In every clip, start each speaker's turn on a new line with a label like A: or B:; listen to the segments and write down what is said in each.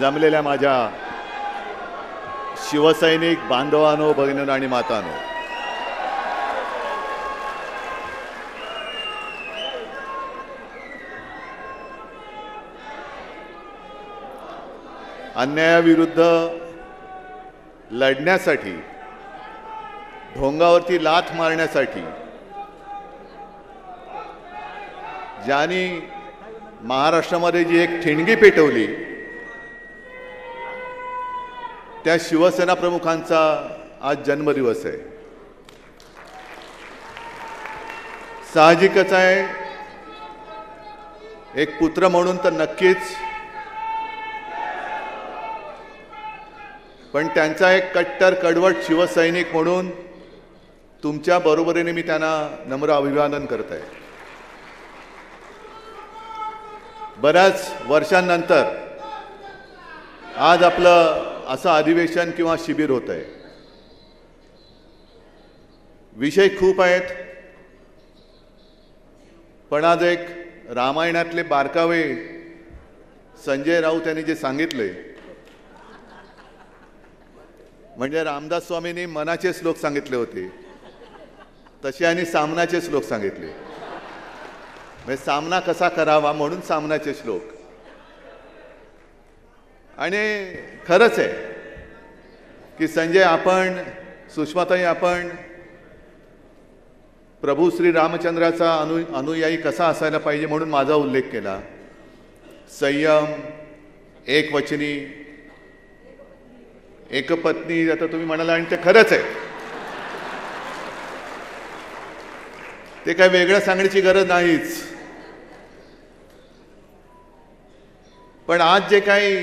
A: जमलेल्या माझ्या शिवसैनिक बांधवांनो, भगिनींनो आणि मातांनो, अन्यायाविरुद्ध लढण्यासाठी, ढोंगावरती लाथ मारण्यासाठी ज्यांनी महाराष्ट्रामध्ये जी एक ठिणगी पेटवली त्या शिवसेना प्रमुखांचा आज जन्मदिवस आहे। साहजिकच आहे, एक पुत्र म्हणून तर नक्कीच, पण त्यांचा एक कट्टर कडवट शिवसैनिक म्हणून तुमच्या बरोबरीने मी त्यांना नम्र अभिवादन करत आहे। बऱ्याच वर्षांनंतर आज आपलं असं अधिवेशन किंवा शिबिर होत आहे। विषय खूप आहेत, पण आज एक रामायणातले बारकावे संजय राऊत यांनी जे सांगितले, म्हणजे रामदास स्वामींनी मनाचे श्लोक सांगितले होते, तसे यांनी सामनाचे श्लोक सांगितले। म्हणजे सामना कसा करावा म्हणून सामनाचे श्लोक। आणि खरंच आहे की संजय, आपण, सुषमाताई, आपण प्रभू श्री रामचंद्राचा अनुयायी कसा असायला पाहिजे म्हणून माझा उल्लेख केला। संयम, एकवचनी, एकपत्नी, आता तुम्ही म्हणाला, आणि ते खरंच आहे, ते काय वेगळं सांगण्याची गरज नाहीच। पण आज जे काही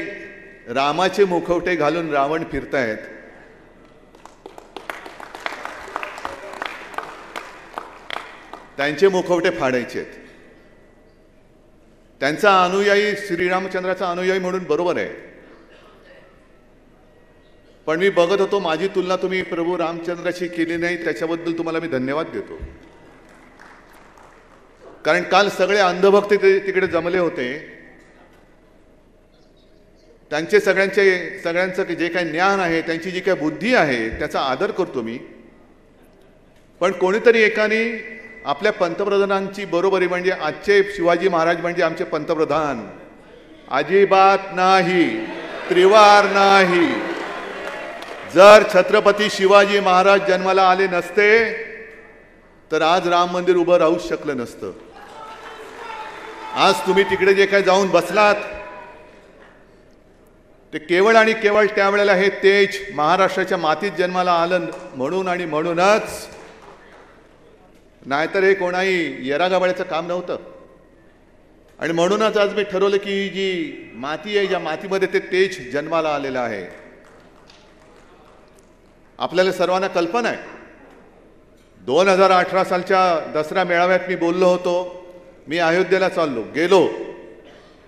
A: रामाचे मुखवटे घालून रावण फिरतायत, त्यांचे मुखवटे फाडायचे आहेत। त्यांचा अनुयायी, श्रीरामचंद्राचा अनुयायी म्हणून बरोबर आहे, पण मी बघत होतो माझी तुलना तुम्ही प्रभू रामचंद्राशी केली नाही, त्याच्याबद्दल तुम्हाला मी धन्यवाद देतो। कारण काल सगळे अंधभक्त तिकडे जमले होते, त्यांचे सगळ्यांचं जे काही ज्ञान आहे, त्यांची जी काही बुद्धी आहे, त्याचा आदर करतो मी। पण कोणीतरी एकाने आपल्या पंतप्रधानांची बरोबरी, म्हणजे आजचे शिवाजी महाराज म्हणजे आमचे पंतप्रधान, अजिबात नाही, त्रिवार नाही। जर छत्रपती शिवाजी महाराज जन्माला आले नसते तर आज राम मंदिर उभं राहूच शकलं नसतं। आज तुम्ही तिकडे जे काही जाऊन बसलात, ते केवळ आणि केवळ त्यावेळेला हे तेज महाराष्ट्राच्या मातीत जन्माला आलं म्हणून आणि म्हणूनच, नाहीतर हे कोणाही येरागाबाळ्याचं काम नव्हतं। आणि म्हणूनच आज मी ठरवलं की ही जी माती आहे, ज्या मातीमध्ये ते तेज जन्माला आलेलं आहे, आपल्याला सर्वांना कल्पना आहे, 2018 सालच्या दसरा मेळाव्यात मी बोललो होतो, मी अयोध्येला चाललो, गेलो,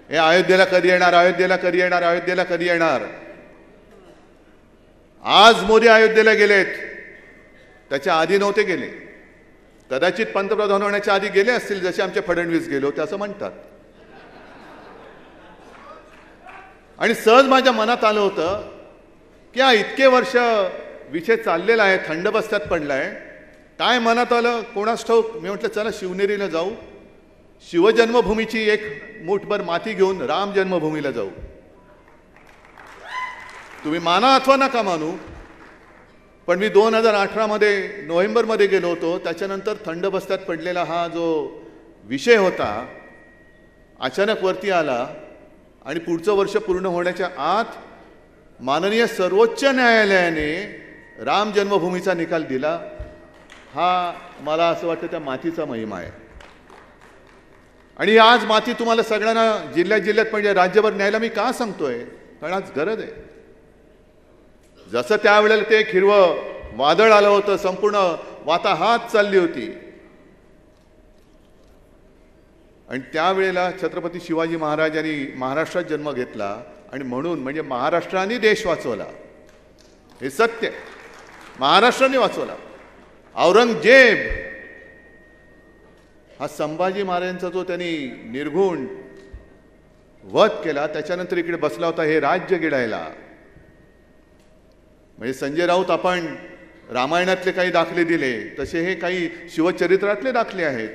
A: हे अयोध्येला कधी येणार, अयोध्येला कधी येणार, अयोध्येला कधी येणार। आज मोदी अयोध्येला गेलेत, त्याच्या आधी नव्हते गेले, कदाचित पंतप्रधान होण्याच्या आधी गेले असतील, जसे आमचे फडणवीस गेले होते असं म्हणतात। आणि सहज माझ्या मनात आलं होतं की हा इतके वर्ष विषय चाललेला आहे, थंड बस्त्यात पडलाय, काय मनात आलं कोणास ठाऊक, मी म्हटलं चला शिवनेरीला जाऊ, शिवजन्मभूमीची एक मूठभर माती घेऊन राम जन्मभूमीला जाऊ। तुम्ही माना अथवा नका मानू, पण मी 2018 मध्ये नोव्हेंबरमध्ये गेलो होतो, त्याच्यानंतर थंड बस्त्यात पडलेला हा जो विषय होता अचानक वरती आला, आणि पुढचं वर्ष पूर्ण होण्याच्या आत माननीय सर्वोच्च न्यायालयाने राम जन्मभूमीचा निकाल दिला। हा मला असं वाटतं त्या मातीचा महिमा आहे। आणि आज माती तुम्हाला सगळ्यांना जिल्ह्यात म्हणजे राज्यभर न्यायला मी का सांगतोय, कारण आज गरज आहे। जसं त्यावेळेला ते हिरवं वादळ आलं होतं, संपूर्ण वाताहात चालली होती, आणि त्यावेळेला छत्रपती शिवाजी महाराजांनी महाराष्ट्रात जन्म घेतला, आणि म्हणून म्हणजे महाराष्ट्राने देश वाचवला, हे सत्य, महाराष्ट्राने वाचवला। औरंगजेब हा संभाजी महाराजांचा जो त्यांनी निर्घुण वध केला, त्याच्यानंतर इकडे बसला होता हे राज्य गिळायला. म्हणजे संजय राऊत आपण रामायणातले काही दाखले दिले तसे हे काही शिवचरित्रातले दाखले आहेत.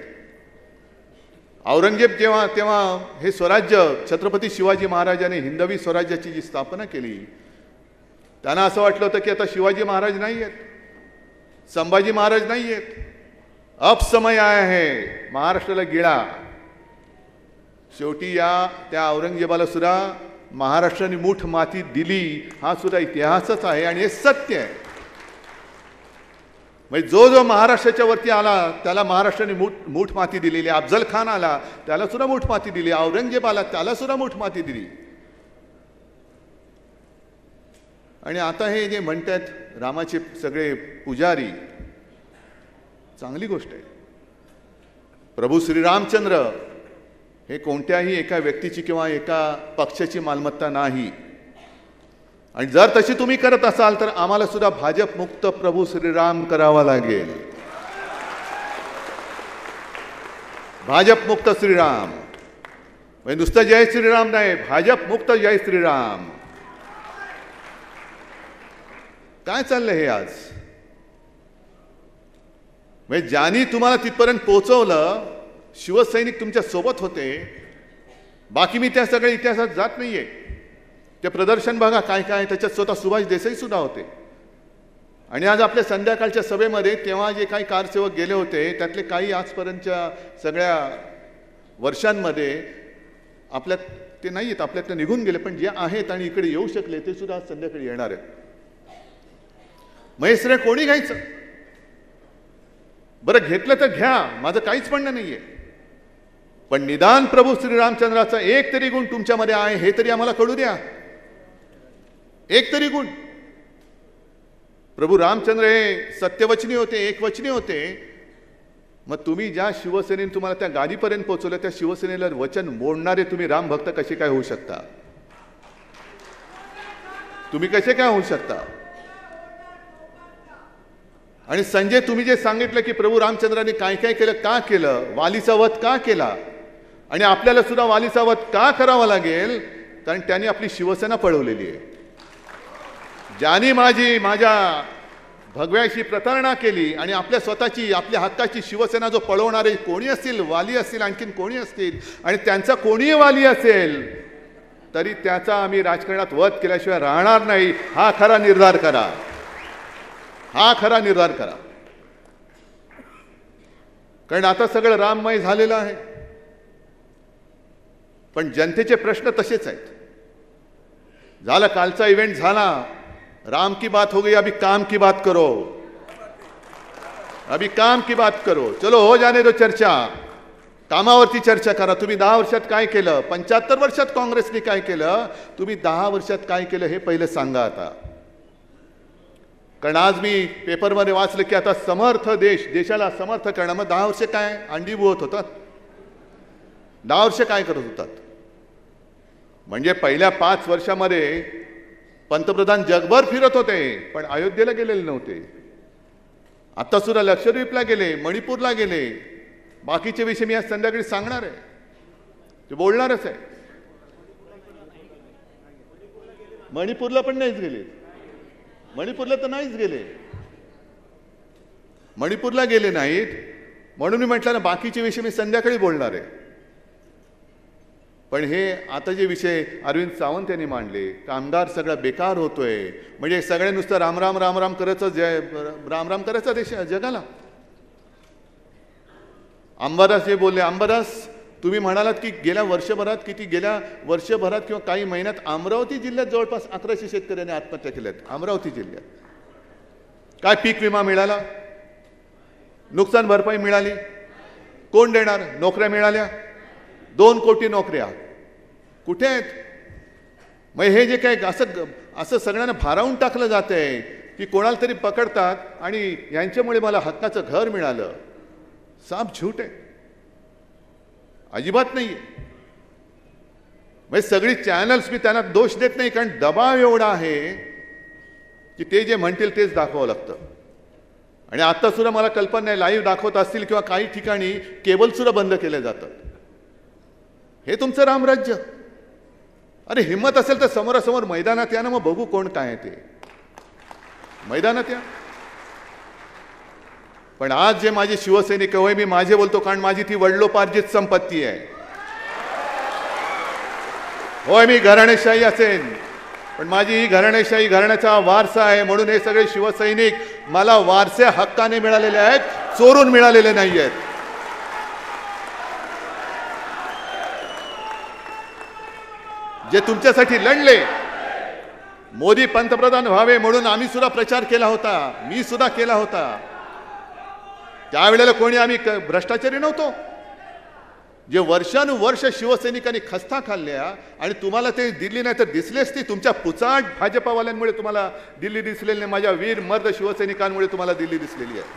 A: औरंगजेब तेव्हा हे स्वराज्य छत्रपती शिवाजी महाराजांनी हिंदवी स्वराज्याची जी स्थापना केली, त्यांना असं वाटलं होतं की आता शिवाजी महाराज नाही आहेत, संभाजी महाराज नाही आहेत, अब समय आया है महाराष्ट्राला गिळा. शेवटी त्या औरंगजेबाला सुद्धा महाराष्ट्राने मूठ माती दिली. हा सुद्धा इतिहासच आहे आणि हे सत्य आहे. म्हणजे जो महाराष्ट्राच्या वरती आला त्याला महाराष्ट्राने मूठ माती दिलेली. अफजल खान आला त्याला सुद्धा मूठ माती दिली. औरंगजेब आला त्याला सुद्धा मूठ माती दिली. आणि आता हे जे म्हणतात रामाचे सगळे पुजारी, चांगली गोष्ट आहे. प्रभू श्रीरामचंद्र हे कोणत्याही एका व्यक्तीची किंवा एका पक्षाची मालमत्ता नाही. आणि जर तशी तुम्ही करत असाल तर आम्हाला सुद्धा भाजप मुक्त प्रभू श्रीराम करावा लागेल. भाजप मुक्त श्रीराम म्हणजे नुसतं जय श्रीराम नाही, भाजप मुक्त जय श्रीराम. काय चाललंय हे आज? म्हणजे ज्यांनी तुम्हाला तिथपर्यंत पोहोचवलं शिवसैनिक तुमच्या सोबत होते. बाकी मी त्या सगळ्या इतिहासात जात नाहीये. ते प्रदर्शन बघा काय काय, त्याच्यात स्वतः सुभाष देसाई सुद्धा होते. आणि आज आपल्या संध्याकाळच्या सभेमध्ये तेव्हा जे काही कारसेवक गेले होते त्यातले काही आजपर्यंतच्या सगळ्या वर्षांमध्ये आपल्यात ते नाही आहेत, आपल्यातले निघून गेले. पण जे आहेत आणि इकडे येऊ शकले ते सुद्धा आज संध्याकाळी येणार आहेत. महेश्वरे कोणी घ्यायचं? बरं घेतलं तर घ्या, माझं काहीच म्हणणं नाहीये. पण निदान प्रभू श्रीरामचंद्राचा एक तरी गुण तुमच्यामध्ये आहे हे तरी आम्हाला कळू द्या. एक तरी गुण. प्रभू रामचंद्र हे सत्यवचनी होते, एकवचनी होते. मग तुम्ही ज्या शिवसेनेने तुम्हाला त्या गादीपर्यंत पोहोचवलं त्या शिवसेनेला वचन मोडणारे तुम्ही रामभक्त कसे काय होऊ शकता? तुम्ही कसे काय होऊ शकता? आणि संजय, तुम्ही जे सांगितलं की प्रभू रामचंद्राने काय काय केलं, का केलं, वालीचा वध का केला, आणि आपल्याला सुद्धा वालीचा वध का करावा लागेल? कारण त्यांनी आपली शिवसेना पळवलेली आहे. ज्यांनी माझ्या भगव्याशी प्रतारणा केली आणि आपल्या स्वतःची आपल्या हक्काची शिवसेना जो पळवणारे कोणी असतील, वाली असतील, आणखीन कोणी असतील, आणि त्यांचा कोणीही वाली असेल तरी त्याचा आम्ही राजकारणात वध केल्याशिवाय राहणार नाही. हा खरा निर्धार करा. हा खरा निर्धार करा. कारण आता सगळं राममय झालेलं आहे. पण जनतेचे प्रश्न तसेच आहेत. झालं, कालचा इव्हेंट झाला, राम की बात हो गई, अभी काम की बात करो. अभी काम की बात करो. चलो हो जाने दो चर्चा. कामावरती चर्चा करा. तुम्ही 10 वर्षात काय केलं, 75 वर्षात काँग्रेसने काय केलं, तुम्ही 10 वर्षात काय केलं हे पहिलं सांगा आता. कारण आज मी पेपरमध्ये वाचलं की आता समर्थ देशाला समर्थ करणं. मग 10 वर्ष काय अंडीभूत होतात? 10 वर्ष काय करत होतात? म्हणजे पहिल्या 5 वर्षामध्ये पंतप्रधान जगभर फिरत होते पण अयोध्येला गेलेले नव्हते. आता सुद्धा लक्षद्वीपला गेले, मणिपूरला गेले. बाकीचे विषय मी आज संध्याकाळी सांगणार आहे, ते बोलणारच आहे. मणिपूरला पण नाहीच गेले. मणिपूरला तर नाहीच गेले. मणिपूरला गेले नाहीत म्हणून मी म्हटलं ना बाकीचे विषय मी संध्याकाळी बोलणार आहे. पण हे आता जे विषय अरविंद सावंत यांनी मांडले, कामगार सगळा बेकार होतोय, म्हणजे सगळे नुसतं राम राम राम राम करायचं, राम राम करायचा देश जगाला. अंबादास जे बोलले, अंबादास तुम्ही म्हणालात की गेल्या वर्षभरात किंवा काही महिन्यात अमरावती जिल्ह्यात जवळपास 1100 शेतकऱ्यांनी आत्महत्या केल्यात. अमरावती जिल्ह्यात काय पीक विमा मिळाला, नुकसान भरपाई मिळाली, कोण देणार? नोकऱ्या मिळाल्या, 2 कोटी नोकऱ्या कुठे आहेत? मग हे जे काय असं सगळ्यांना भारावून टाकलं जातंय की कोणाला तरी पकडतात आणि यांच्यामुळे मला हक्काचं घर मिळालं. साफ झूट आहे, अजिबात नाही. म्हणजे सगळी चॅनल्स मी त्यांना दोष देत नाही, कारण दबाव एवढा आहे की ते जे म्हणतील तेच दाखवावं लागतं. आणि आता सुद्धा मला कल्पना नाही, लाईव्ह दाखवत असतील किंवा काही ठिकाणी केबल सुद्धा बंद केले जातात. हे तुमचं रामराज्य. अरे हिम्मत असेल तर समोरासमोर मैदानात या ना, मग बघू कोण काय आहे ते. मैदानात या. पण आज जे माझे शिवसैनिक होय, मी माझे बोलतो कारण माझी ती वडिलोपार्जित संपत्ती आहे. होय मी घराणेशाही असेन, पण माझी ही घराणेशाही घराण्याचा वारसा आहे. म्हणून हे सगळे शिवसैनिक मला वारसे हक्काने मिळालेले आहेत, चोरून मिळालेले नाही आहेत. जे तुमच्यासाठी लढले, मोदी पंतप्रधान व्हावे म्हणून आम्ही सुद्धा प्रचार केला होता, मी सुद्धा केला होता. त्यावेळेला कोणी आम्ही भ्रष्टाचारी नव्हतो. जे वर्षानुवर्ष शिवसैनिकांनी खस्ता खाल्ल्या आणि तुम्हाला ते दिल्ली नाही तर दिसलेच ती तुमच्या पुचाट भाजपावाल्यांमुळे तुम्हाला दिल्ली दिसलेली नाही. माझ्या वीर मर्द शिवसैनिकांमुळे तुम्हाला दिल्ली दिसलेली आहे.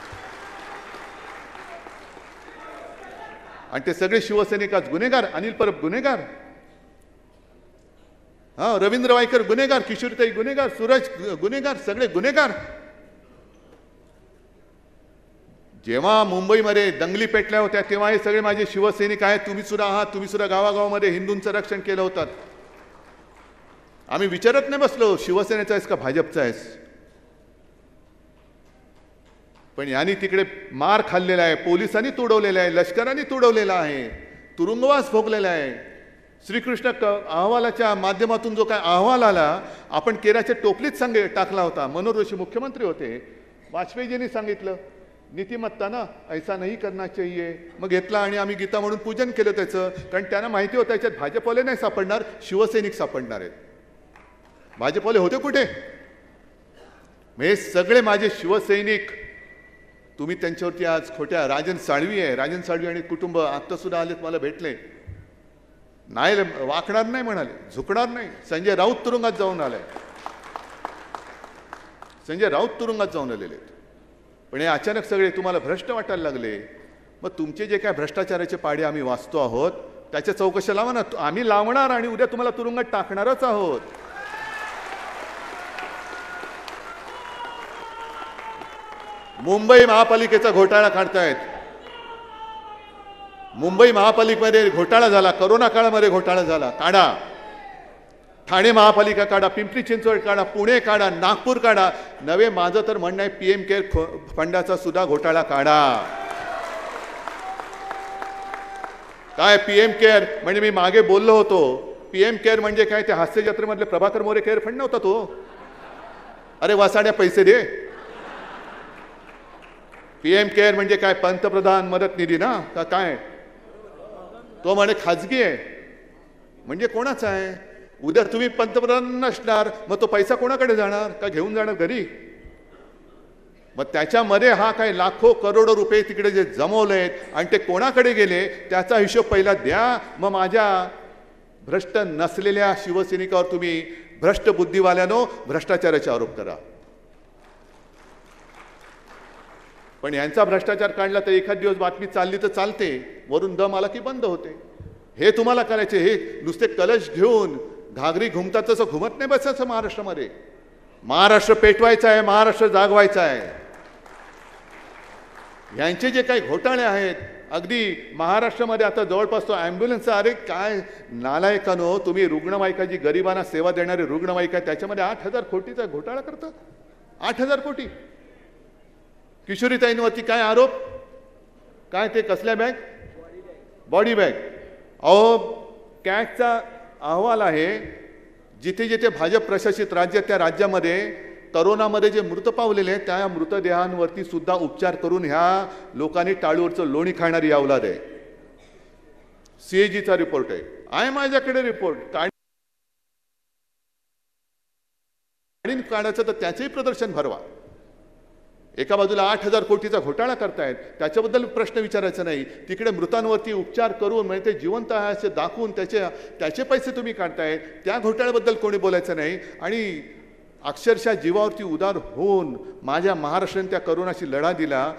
A: आणि ते सगळे शिवसैनिक आज गुन्हेगार. अनिल परब गुन्हेगार, रवींद्र वायकर गुन्हेगार, किशोरीताई गुन्हेगार, सूरज गुन्हेगार, सगळे गुन्हेगार. जेव्हा मुंबईमध्ये दंगली पेटल्या होत्या तेव्हा हे सगळे माझे शिवसैनिक आहेत. तुम्ही सुद्धा आहात. तुम्ही सुद्धा गावागावामध्ये हिंदूंचं रक्षण केलं होतं. आम्ही विचारत नाही बसलो शिवसेनेचा आहेस का भाजपचा आहेस. पण यांनी तिकडे मार खाल्लेला आहे, पोलिसांनी तुडवलेला आहे, लष्कराने तुडवलेला आहे, तुरुंगवास भोगलेला आहे. श्रीकृष्ण अहवालाच्या माध्यमातून जो काय अहवाल आला, आपण केराच्या टोपलीत टाकला होता. मनोहर जोशी मुख्यमंत्री होते, वाजपेयीजींनी सांगितलं नीतिमत्ता ना ऐसा नाही करना चाहिए. मग घेतला आणि आम्ही गीता म्हणून पूजन केलं त्याचं. कारण त्यांना माहिती होतं याच्यात भाजपवाले नाही सापडणार, शिवसैनिक सापडणार आहेत. भाजपवाले होते कुठे? हे सगळे माझे शिवसैनिक. तुम्ही त्यांच्यावरती आज खोट्या. राजन साळवी आहे, राजन साळवी आणि कुटुंब आत्ता सुद्धा आलेत, मला भेटले. नाही वाकणार नाही म्हणाले, झुकणार नाही. संजय राऊत तुरुंगात जाऊन आलाय, संजय राऊत तुरुंगात जाऊन आलेले आहेत. पण हे अचानक सगळे तुम्हाला भ्रष्ट वाटायला लागले. मग तुमचे जे काय भ्रष्टाचाराचे पाडे आम्ही वाचतो आहोत त्याच्या चौकशा लावा ना. आम्ही लावणार आणि उद्या तुम्हाला तुरुंगात टाकणारच आहोत. मुंबई महापालिकेचा घोटाळा काढतायत. मुंबई महापालिकेमध्ये घोटाळा झाला, करोना काळामध्ये घोटाळा झाला, काढा. ठाणे महापालिका काढा, पिंपरी चिंचवड काढा, पुणे काढा, नागपूर काढा. नवे माझं तर म्हणणं आहे पीएम केअर फंडाचा सुद्धा घोटाळा काढा. काय पीएम केअर म्हणजे मी मागे बोललो होतो, पीएम केअर म्हणजे काय? ते हास्य जत्रेमधले प्रभाकर मोरे केअर फंड नव्हता तो. अरे वासाड्या पैसे दे. पीएम केअर म्हणजे काय? पंतप्रधान मदत निधी ना का काय? तो म्हणे खाजगी आहे. म्हणजे कोणाचा आहे? उद्या तुम्ही पंतप्रधान नसणार, मग तो पैसा कोणाकडे जाणार? का घेऊन जाणार घरी? मग त्याच्यामध्ये हा काय लाखो करोडो रुपये तिकडे जे जमवलेत आणि ते कोणाकडे गेले त्याचा हिशोब पहिला द्या. मग माझ्या भ्रष्ट नसलेल्या शिवसैनिकावर तुम्ही भ्रष्ट बुद्धिवाल्यानो भ्रष्टाचाराचे आरोप करा. पण यांचा भ्रष्टाचार काढला तर एखाद दिवस बातमी चालली तर चालते, वरून दम आला की बंद होते. हे तुम्हाला करायचे. हे नुसते कलश घेऊन घागरी घुमतात तसं घुमत नाही बसायचं महाराष्ट्रामध्ये. महाराष्ट्र पेटवायचा आहे, महाराष्ट्र जागवायचा आहे. यांचे जे काही घोटाळे आहेत, अगदी महाराष्ट्रामध्ये आता जवळपास तो ॲम्ब्युलन्सचा, अरे काय नालायकानो तुम्ही, रुग्णवाहिका जी गरिबांना सेवा देणारी रुग्णवाहिका त्याच्यामध्ये 8,000 कोटीचा घोटाळा करतात. 8,000 कोटी. किशोरीताईंवरती काय आरोप? काय ते कसल्या बॅग? Body bag. अहो कॅगचा अहवाल आहे, जिथे जिथे भाजप प्रशासित राज्य त्या राज्यामध्ये करोनामध्ये जे मृत पावलेले आहेत त्या मृतदेहांवरती सुद्धा उपचार करून ह्या लोकांनी टाळूवरचं लोणी खाणारी अवलाद आहे. सीएजीचा रिपोर्ट आहे माझ्याकडे रिपोर्ट. काढायचं तर त्याचंही प्रदर्शन भरवा. एका बाजूला 8,000 कोटीचा घोटाळा करतायत, त्याच्याबद्दल प्रश्न विचारायचा नाही. तिकडे मृतांवरती उपचार करून म्हणजे ते जिवंत आहे असे दाखवून त्याचे पैसे तुम्ही काढताय, त्या घोटाळ्याबद्दल कोणी बोलायचं नाही. आणि अक्षरशः जीवावरती उदार होऊन माझ्या महाराष्ट्राने त्या करोनाशी लढा दिला,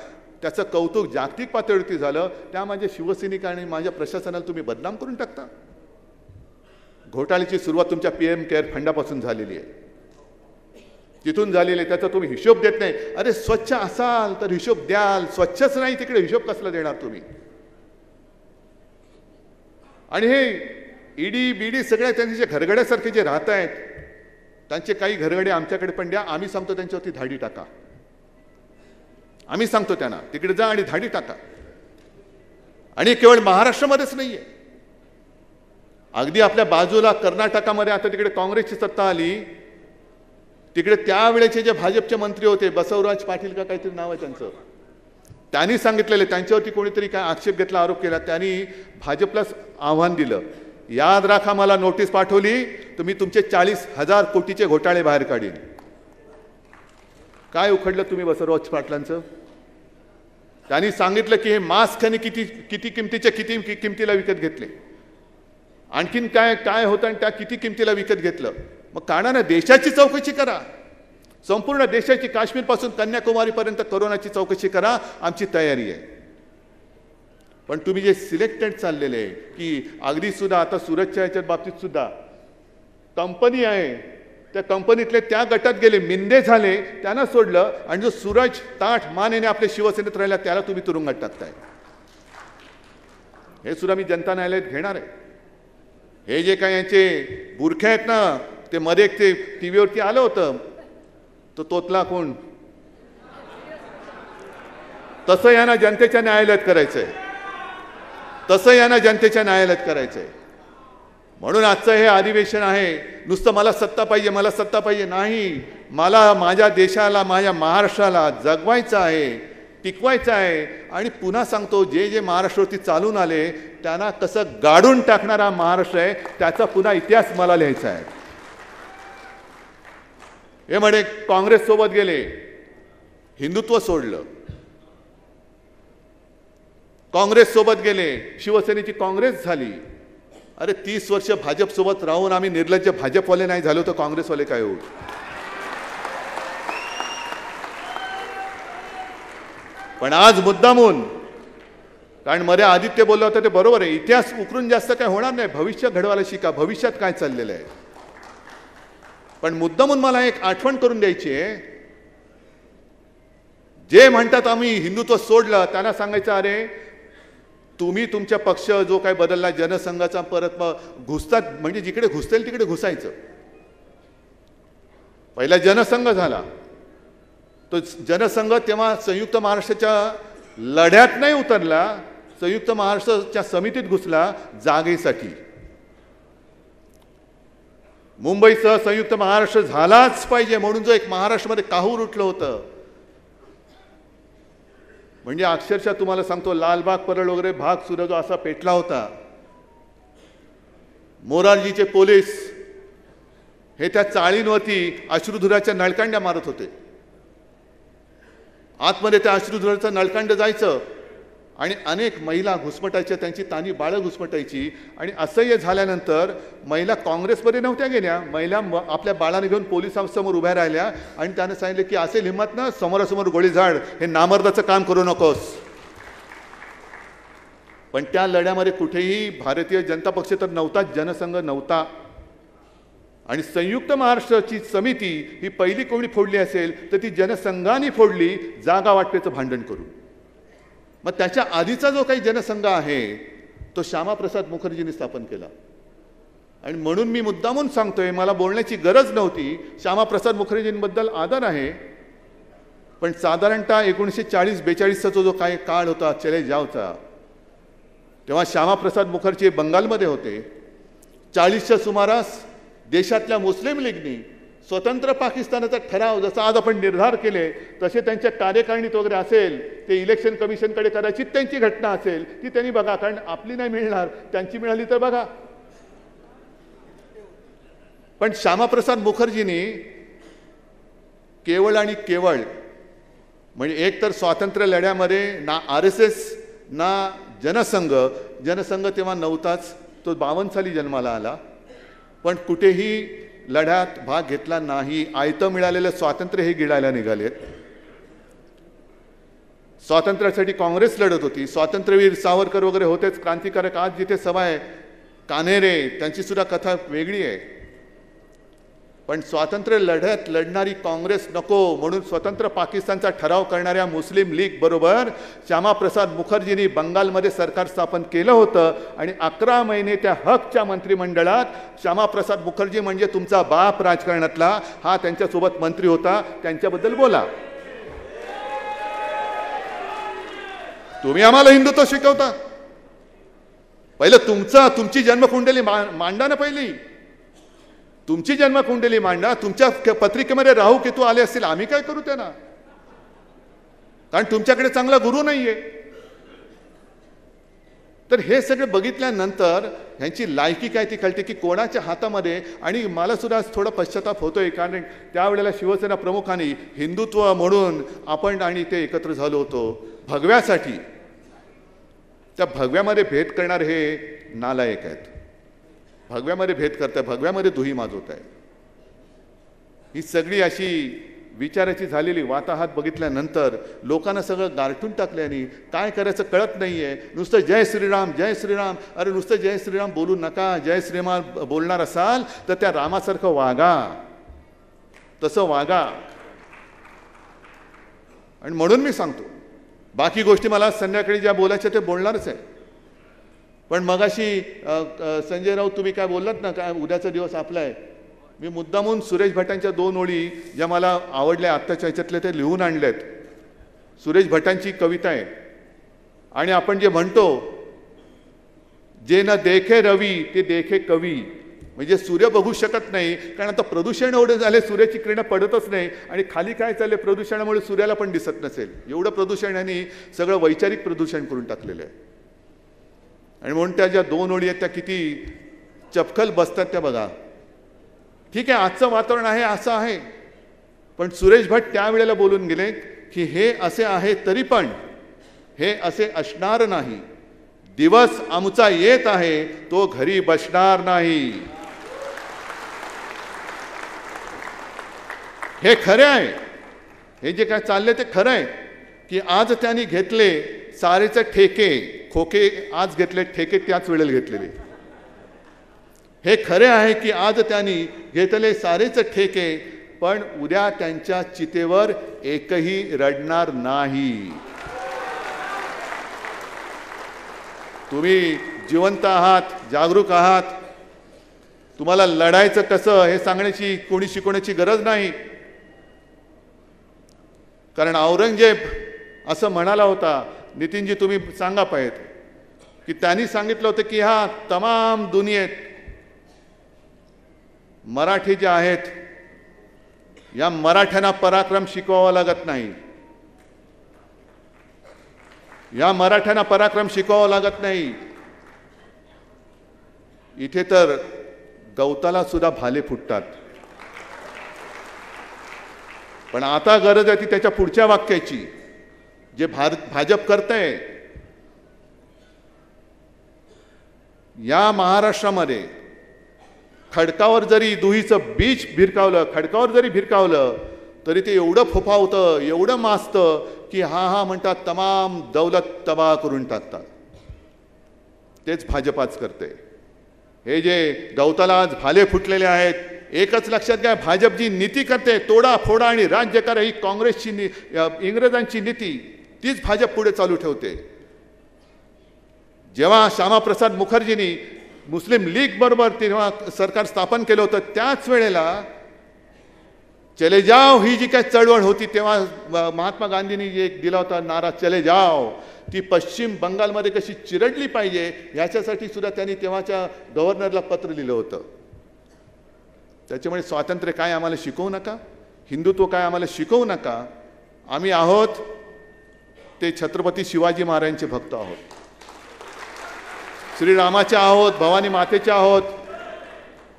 A: त्याचं कौतुक जागतिक पातळीवरती झालं. त्या माझ्या शिवसैनिक आणि माझ्या प्रशासनाला तुम्ही बदनाम करून टाकता. घोटाळ्याची सुरुवात तुमच्या पीएम केअर फंडापासून झालेली आहे, तिथून झालेले. त्याचा तुम्ही हिशोब देत नाही. अरे स्वच्छ असाल तर हिशोब द्याल, स्वच्छच नाही तिकडे हिशोब कसला देणार तुम्ही? आणि हे ईडी बीडी सगळ्या त्यांचे जे घरगड्यासारखे जे राहत आहेत त्यांचे काही घरगडे आमच्याकडे पण द्या. आम्ही सांगतो त्यांच्यावरती धाडी टाका. आम्ही सांगतो त्यांना तिकडे जा आणि धाडी टाका. आणि केवळ महाराष्ट्रामध्येच नाहीये, अगदी आपल्या बाजूला कर्नाटकामध्ये आता तिकडे काँग्रेसची सत्ता आली. तिकडे त्यावेळेचे जे भाजपचे मंत्री होते बसवराज पाटील का काहीतरी नाव आहे त्यांचं, त्यांनी सांगितलेले त्यांच्यावरती कोणीतरी काय आक्षेप घेतला, आरोप केला. त्यांनी भाजपला आव्हान दिलं, याद राखा मला नोटीस पाठवली तर मी तुमचे 40,000 कोटीचे घोटाळे बाहेर काढीन. काय उखडलं तुम्ही बसवराज पाटलांचं? त्यांनी सांगितलं की हे मास्क त्यांनी किती किमतीचे किती किमतीला विकत घेतले, आणखीन काय काय होतं आणि त्या किती किमतीला विकत घेतलं. मग काढा देशाची चौकशी करा, संपूर्ण देशाची, काश्मीरपासून कन्याकुमारीपर्यंत कोरोनाची चौकशी करा. आमची तयारी आहे. पण तुम्ही जे सिलेक्टेड चाललेले की अगदी सुद्धा आता सुरतच्या याच्या बाबतीत सुद्धा कंपनी आहे, त्या कंपनीतले त्या गटात गेले, मिंदे झाले, त्यांना सोडलं. आणि जो सूरज ताठ मानेने आपल्या शिवसेनेत राहिला त्याला तुम्ही तुरुंगात टाकताय. हे सुद्धा मी जनता न्यायालयात घेणार आहे. हे जे काही यांचे बुरखे आहेत ना, ते मध्ये एक ते टीव्हीवरती आलं होतं, तो तोतला कोण, तसं यांना जनतेच्या न्यायालयात करायचंय, तसं यांना जनतेच्या न्यायालयात करायचंय. म्हणून आजचं हे अधिवेशन आहे. नुसतं मला सत्ता पाहिजे, मला सत्ता पाहिजे नाही, मला माझ्या देशाला, माझ्या महाराष्ट्राला जगवायचं आहे, टिकवायचं आहे. आणि पुन्हा सांगतो, जे जे महाराष्ट्रावरती चालून आले त्यांना कसं गाडून टाकणारा महाराष्ट्र आहे, त्याचा पुन्हा इतिहास मला लिहायचा आहे. हे म्हणे काँग्रेस सोबत गेले, हिंदुत्व सोडलं, काँग्रेस सोबत गेले, शिवसेनेची काँग्रेस झाली. अरे 30 वर्ष भाजप सोबत राहून आम्ही निर्लज्ज भाजपवाले नाही झालो तर काँग्रेसवाले काय होऊ? पण आज मुद्दामून, कारण मध्ये आदित्य बोलला होता ते बरोबर आहे, इतिहास उकरून जास्त काय होणार नाही, भविष्य घडवायला शिका, भविष्यात काय चाललेलं आहे. पण मुद्दामून मला एक आठवण करून द्यायची आहे, जे म्हणतात आम्ही हिंदुत्व सोडलं त्यांना सांगायचं, अरे तुम्ही तुमच्या पक्ष जो काय बदलला, जनसंघाचा परत घुसतात, म्हणजे जिकडे घुसतील तिकडे घुसायचं. पहिला जनसंघ झाला, तो जनसंघ तेव्हा संयुक्त महाराष्ट्राच्या लढ्यात नाही उतरला, संयुक्त महाराष्ट्राच्या समितीत घुसला जागेसाठी. मुंबईसह संयुक्त महाराष्ट्र झालाच पाहिजे म्हणून जो एक महाराष्ट्रामध्ये काहूर उठलं होतं, म्हणजे अक्षरशः तुम्हाला सांगतो लालबाग परळ वगैरे भाग सुद्धा जो असा पेटला होता. मोरारजीचे पोलीस हे त्या चाळींवरती अश्रुधुराच्या नळकांड्या मारत होते. आतमध्ये त्या अश्रुधुराचं नळकांड जायचं आणि अनेक महिला घुसमटायच्या, त्यांची तानी बाळं घुसमटायची. आणि असह्य झाल्यानंतर महिला काँग्रेसमध्ये नव्हत्या गेल्या, महिला आपल्या बाळाने घेऊन पोलिसांसमोर उभ्या राहिल्या आणि त्याने सांगितले की असेल हिंमत ना समोरासमोर गोळी झाड, हे नामर्दाचं काम करू नकोस. पण त्या लढ्यामध्ये कुठेही भारतीय जनता पक्ष तर नव्हताच, जनसंघ नव्हता. आणि संयुक्त महाराष्ट्राची समिती ही पहिली कोणी फोडली असेल तर ती जनसंघाने फोडली, जागा वाटपेचं भांडण करून. मग त्याच्या आधीचा जो काही जनसंघ आहे तो श्यामाप्रसाद मुखर्जींनी स्थापन केला. आणि म्हणून मी मुद्दामून सांगतोय, मला बोलण्याची गरज नव्हती, श्यामाप्रसाद मुखर्जींबद्दल आदर आहे, पण साधारणतः 1940-42चा जो काही काळ होता चले जावचा, तेव्हा श्यामाप्रसाद मुखर्जी बंगालमध्ये होते. 40च्या सुमारास देशातल्या मुस्लिम लीगनी स्वतंत्र पाकिस्तानाचा ठराव, जसा आज आपण निर्धार केले तसे त्यांच्या कार्यकारिणीत वगैरे असेल, ते इलेक्शन कमिशनकडे कदाचित त्यांची घटना असेल ती त्यांनी बघा, कारण आपली नाही मिळणार, त्यांची मिळाली तर बघा. पण श्यामाप्रसाद मुखर्जींनी केवळ आणि केवळ म्हणजे एक तर स्वातंत्र्य लढ्यामध्ये ना RSS ना जनसंघ तेव्हा नव्हताच, तो 52 साली जन्माला आला, पण कुठेही लढ्यात भाग घेतला नाही. आयतं मिळालेलं स्वातंत्र्य हे गिळायला निघालेत. स्वातंत्र्यासाठी काँग्रेस लढत होती, स्वातंत्र्यवीर सावरकर वगैरे होतेच, क्रांतिकारक. आज जिथे सभा आहे कान्हेरे, त्यांची सुद्धा कथा वेगळी आहे. पण स्वातंत्र्य लढ्यात लढणारी काँग्रेस नको म्हणून स्वतंत्र पाकिस्तानचा ठराव करणाऱ्या मुस्लिम लीग बरोबर श्यामाप्रसाद मुखर्जींनी बंगालमध्ये सरकार स्थापन केलं होतं आणि 11 महिने त्या हकच्या मंत्रिमंडळात श्यामाप्रसाद मुखर्जी म्हणजे तुमचा बाप राजकारणातला हा त्यांच्यासोबत मंत्री होता. त्यांच्याबद्दल बोला. तुम्ही आम्हाला हिंदुत्व शिकवता. पहिलं तुमची जन्मकुंडली मांडा ना. पहिली तुमची जन्मकुंडली मांडा. तुमच्या पत्रिकेमध्ये राहू केतू आले असतील, आम्ही काय करू त्यांना? कारण तुमच्याकडे चांगला गुरु नाहीये. तर हे सगळे बघितल्यानंतर ह्यांची लायकी काय ती कळते की कोणाच्या हातामध्ये. आणि मला सुद्धा थोडा पश्चाताप होतोय कारण त्यावेळेला शिवसेना प्रमुखांनी हिंदुत्व म्हणून आपण आणि ते एकत्र झालो होतो भगव्यासाठी. त्या भगव्यामध्ये भेद करणारे हे नालायक आहेत. भगव्यामध्ये भेद करताय, भगव्यामध्ये दुही माजवत आहे. ही सगळी अशी विचाराची झालेली वाताहत बघितल्यानंतर लोकांना सगळं गारठून टाकल्याने काय करायचं कळत नाहीये. नुसतं जय श्रीराम जय श्रीराम. अरे नुसतं जय श्रीराम बोलू नका. जय श्रीराम बोलणार असाल तर त्या रामासारखं वागा, तसं वागा. आणि म्हणून मी सांगतो बाकी गोष्टी मला संध्याकाळी ज्या बोलायच्या ते बोलणारच आहे. पण मगाशी संजय राऊत तुम्ही काय बोललात ना, काय उद्याचा दिवस आपला आहे. मी मुद्दामून सुरेश भटांच्या 2 ओळी ज्या मला आवडल्या आत्ताच्या ह्याच्यातले ते लिहून आणलेत. सुरेश भटांची कविता आहे आणि आपण जे म्हणतो जे न देखे रवी ते देखे कवी. म्हणजे सूर्य बघू शकत नाही कारण आता प्रदूषण एवढे झाले, सूर्याची किरणं पडतच नाही. आणि खाली काय चालले प्रदूषणामुळे सूर्याला पण दिसत नसेल. एवढं प्रदूषण यांनी सगळं वैचारिक प्रदूषण करून टाकलेलं आहे. आणि म्हणून त्या ज्या 2 ओळी आहेत त्या किती चपखल बसतात त्या बघा. ठीक आहे आजचं वातावरण आहे असं आहे, पण सुरेश भट त्यावेळेला बोलून गेले की हे असे आहे तरी पण हे असे असणार नाही. दिवस आमचा येत आहे तो घरी बसणार नाही. हे खरे आहे. हे जे काय चालले ते खरं आहे की आज त्यांनी घेतले सारेचे ठेके खोके. आज घेतले ठेके त्याच वेळेला घेतलेले. हे खरे आहे की आज त्यांनी घेतले सारेच ठेके पण उद्या त्यांच्या चितेवर एकही रडणार नाही. तुम्ही जिवंत आहात, जागरूक आहात. तुम्हाला लढायचं कसं हे सांगण्याची कोणी शिकवण्याची गरज नाही. कारण औरंगजेब असं म्हणाला होता. नितीनजी तुम्ही सांगा पाहिजे की त्यांनी सांगितलं होतं की हा तमाम दुनियेत मराठी जे आहेत या मराठ्यांना पराक्रम शिकवावा लागत नाही. या मराठ्यांना पराक्रम शिकवावा लागत नाही. इथे तर गवताला सुद्धा भाले फुटतात. पण आता गरज आहे ती त्याच्या पुढच्या वाक्याची. जे भाजप करतंय या महाराष्ट्रामध्ये खडकावर जरी दुहीचं बीज भिरकावलं, खडकावर जरी भिरकावलं तरी ते एवढं फोफावतं, एवढं माजतं की हा म्हणतात तमाम दौलत तबाह करून टाकतात. तेच भाजप आज करते. हे जे गवताला आज भाले फुटलेले आहेत, एकच लक्षात घ्या भाजप जी नीती करते तोडा फोडा आणि राज्य करा ही काँग्रेसची इंग्रजांची नीती तीच भाजप पुढे चालू ठेवते. जेव्हा श्यामाप्रसाद मुखर्जींनी मुस्लिम लीग बरोबर तेव्हा सरकार स्थापन केलं होतं त्याच वेळेला चले जाओ ही जी काय चळवळ होती तेव्हा महात्मा गांधींनी एक दिला होता नारा चले जाओ, ती पश्चिम बंगालमध्ये कशी चिरडली पाहिजे याच्यासाठी सुद्धा त्यांनी तेव्हाच्या गव्हर्नरला पत्र लिहिलं होतं. त्याच्यामुळे स्वातंत्र्य काय आम्हाला शिकवू नका, हिंदुत्व काय आम्हाला शिकवू नका. आम्ही आहोत ते छत्रपती शिवाजी महाराजांचे भक्त आहोत, श्रीरामाचे आहोत, भवानी मातेचे आहोत.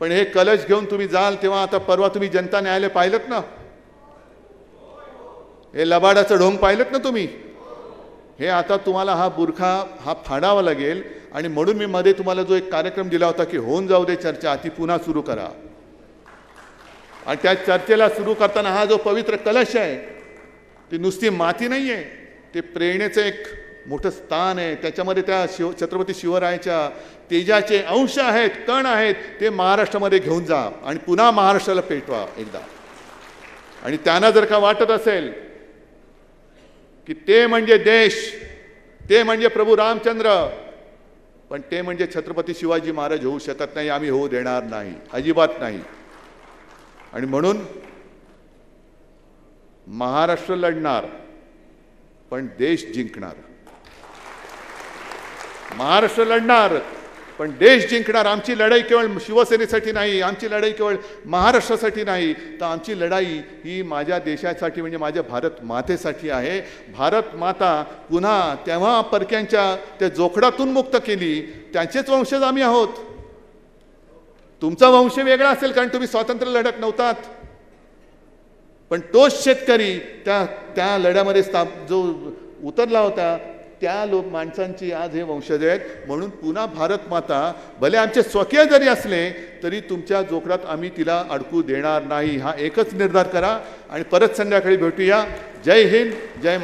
A: पण हे कलश घेऊन तुम्ही जाल तेव्हा आता परवा तुम्ही जनता न्यायालय पाहिलंत ना, हे लबाडाचं ढोंग पाहिलंत ना तुम्ही. हे आता तुम्हाला हा बुरखा हा फाडावा लागेल. आणि म्हणून मी मध्ये तुम्हाला जो एक कार्यक्रम दिला होता की होऊन जाऊ दे चर्चा, ती पुन्हा सुरू करा. आणि त्या चर्चेला सुरू करताना हा जो पवित्र कलश आहे ती नुसती माती नाही आहे, ते प्रेरणेचं एक मोठं स्थान आहे, त्याच्यामध्ये त्या छत्रपती शिवरायाच्या तेजाचे अंश आहेत, कण आहेत, ते महाराष्ट्रामध्ये घेऊन जा आणि पुन्हा महाराष्ट्राला पेटवा एकदा. आणि त्यांना जर का वाटत असेल की ते म्हणजे देश, ते म्हणजे प्रभू रामचंद्र, पण ते म्हणजे छत्रपती शिवाजी महाराज होऊ शकत नाही, आम्ही होऊ देणार नाही, अजिबात नाही. आणि म्हणून महाराष्ट्र लढणार पण देश जिंकणार. महाराष्ट्र लढणार पण देश जिंकणार. आमची लढाई केवळ शिवसेनेसाठी नाही, आमची लढाई केवळ महाराष्ट्रासाठी नाही, तर आमची लढाई ही माझ्या देशासाठी म्हणजे माझ्या भारत मातेसाठी आहे. भारत माता पुन्हा तेव्हा परक्यांच्या त्या जोखडातून मुक्त केली, त्यांचेच वंशज आम्ही आहोत. तुमचा वंश वेगळा असेल कारण तुम्ही स्वातंत्र्य लढत नव्हतात, पण तोच शेतकरी त्या लढ्यामध्ये जो उतरला होता, त्या माणसांची आज हे वंशज आहेत. म्हणून पुन्हा भारत माता भले आमचे स्वकीय जरी असले तरी तुमच्या जोखडात आम्ही तिला अडकू देणार नाही. हा एकच निर्धार करा आणि परत संध्याकाळी भेटूया. जय हिंद, जय महाराष्ट्र.